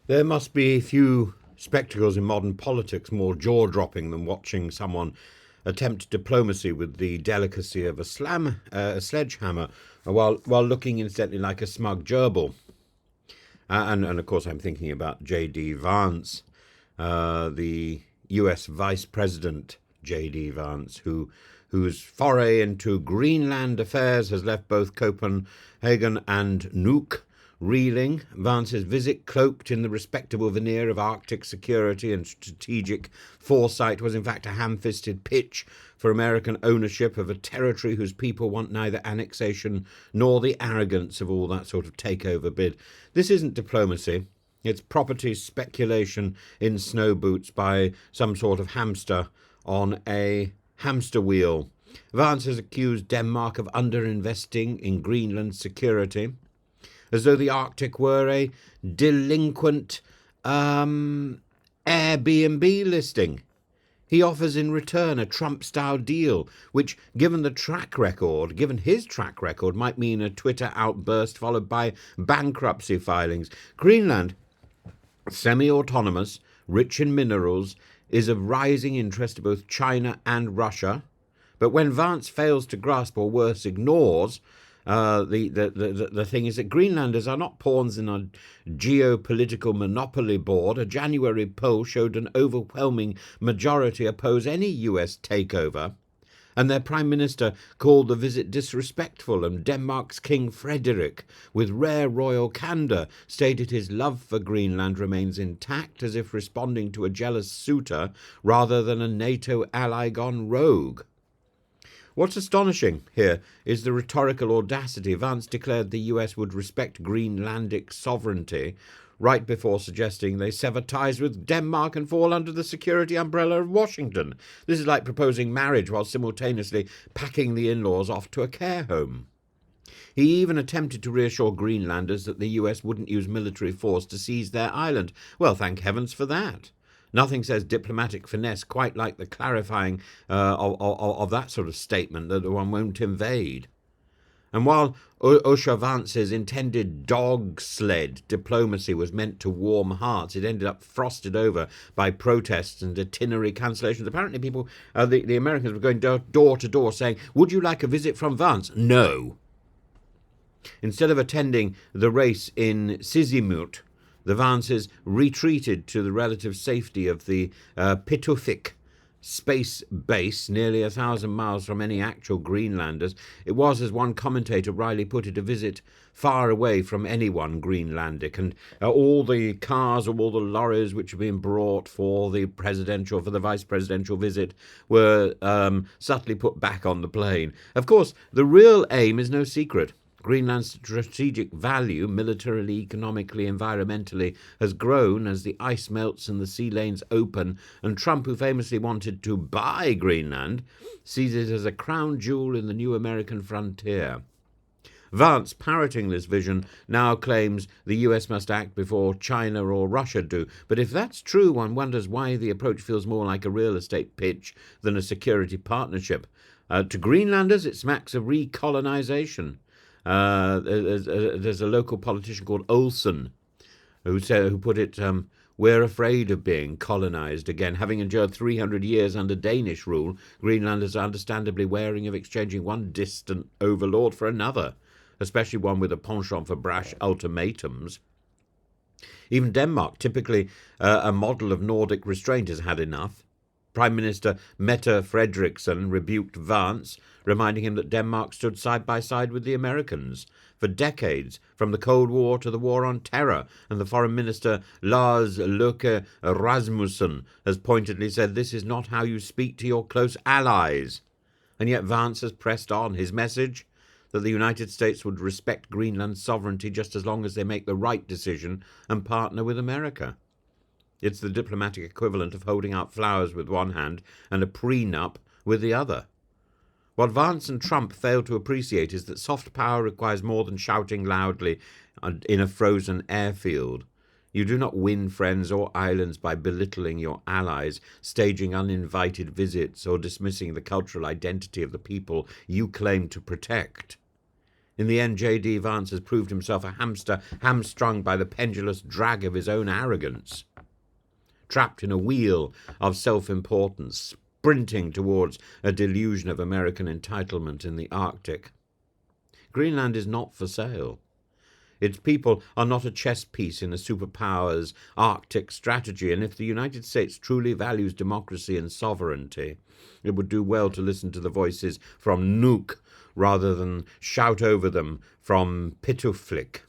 There must be few spectacles in modern politics more jaw-dropping than watching someone attempt diplomacy with the delicacy of a sledgehammer, while looking incidentally like a smug gerbil. And of course, I'm thinking about J.D. Vance, the U.S. Vice President J.D. Vance, whose foray into Greenland affairs has left both Copenhagen and Nuuk reeling. Vance's visit, cloaked in the respectable veneer of Arctic security and strategic foresight, was in fact a ham-fisted pitch for American ownership of a territory whose people want neither annexation nor the arrogance of all that sort of takeover bid. This isn't diplomacy. It's property speculation in snow boots by some sort of hamster on a hamster wheel. Vance has accused Denmark of underinvesting in Greenland security, as though the Arctic were a delinquent Airbnb listing. He offers in return a Trump-style deal, which, given his track record, might mean a Twitter outburst followed by bankruptcy filings. Greenland, semi-autonomous, rich in minerals, is of rising interest to both China and Russia. But when Vance fails to grasp, or worse, ignores, the thing is that Greenlanders are not pawns in a geopolitical monopoly board. A January poll showed an overwhelming majority oppose any US takeover, and their Prime Minister called the visit disrespectful, and Denmark's King Frederik, with rare royal candour, stated his love for Greenland remains intact, as if responding to a jealous suitor rather than a NATO ally gone rogue. What's astonishing here is the rhetorical audacity. Vance declared the US would respect Greenlandic sovereignty right before suggesting they sever ties with Denmark and fall under the security umbrella of Washington. This is like proposing marriage while simultaneously packing the in-laws off to a care home. He even attempted to reassure Greenlanders that the US wouldn't use military force to seize their island. Well, thank heavens for that. Nothing says diplomatic finesse quite like the clarifying of that sort of statement that one won't invade. And while Usha Vance's intended dog sled diplomacy was meant to warm hearts, it ended up frosted over by protests and itinerary cancellations. Apparently the Americans were going door to door saying, "Would you like a visit from Vance?" No. Instead of attending the race in Sisimiut, the Vances retreated to the relative safety of the Pitufik space base, nearly 1,000 miles from any actual Greenlanders. It was, as one commentator wryly put it, a visit far away from anyone Greenlandic, and all the cars, all the lorries which had been brought for the vice presidential visit were subtly put back on the plane. Of course, the real aim is no secret. Greenland's strategic value, militarily, economically, environmentally, has grown as the ice melts and the sea lanes open, and Trump, who famously wanted to buy Greenland, sees it as a crown jewel in the new American frontier. Vance, parroting this vision, now claims the US must act before China or Russia do. But if that's true, one wonders why the approach feels more like a real estate pitch than a security partnership. To Greenlanders, it smacks of recolonization. There's a local politician called Olsen who put it, we're afraid of being colonized again. Having endured 300 years under Danish rule, Greenlanders are understandably wary of exchanging one distant overlord for another, especially one with a penchant for brash ultimatums. Even Denmark, typically a model of Nordic restraint, has had enough. Prime Minister Mette Frederiksen rebuked Vance, reminding him that Denmark stood side by side with the Americans for decades, from the Cold War to the War on Terror, and the Foreign Minister Lars Løkke Rasmussen has pointedly said this is not how you speak to your close allies. And yet Vance has pressed on his message that the United States would respect Greenland's sovereignty just as long as they make the right decision and partner with America. It's the diplomatic equivalent of holding out flowers with one hand and a prenup with the other. What Vance and Trump fail to appreciate is that soft power requires more than shouting loudly in a frozen airfield. You do not win friends or islands by belittling your allies, staging uninvited visits, or dismissing the cultural identity of the people you claim to protect. In the end, J.D. Vance has proved himself a hamster hamstrung by the pendulous drag of his own arrogance, trapped in a wheel of self-importance, sprinting towards a delusion of American entitlement in the Arctic. Greenland is not for sale. Its people are not a chess piece in a superpower's Arctic strategy, and if the United States truly values democracy and sovereignty, it would do well to listen to the voices from Nuuk rather than shout over them from Pituflik.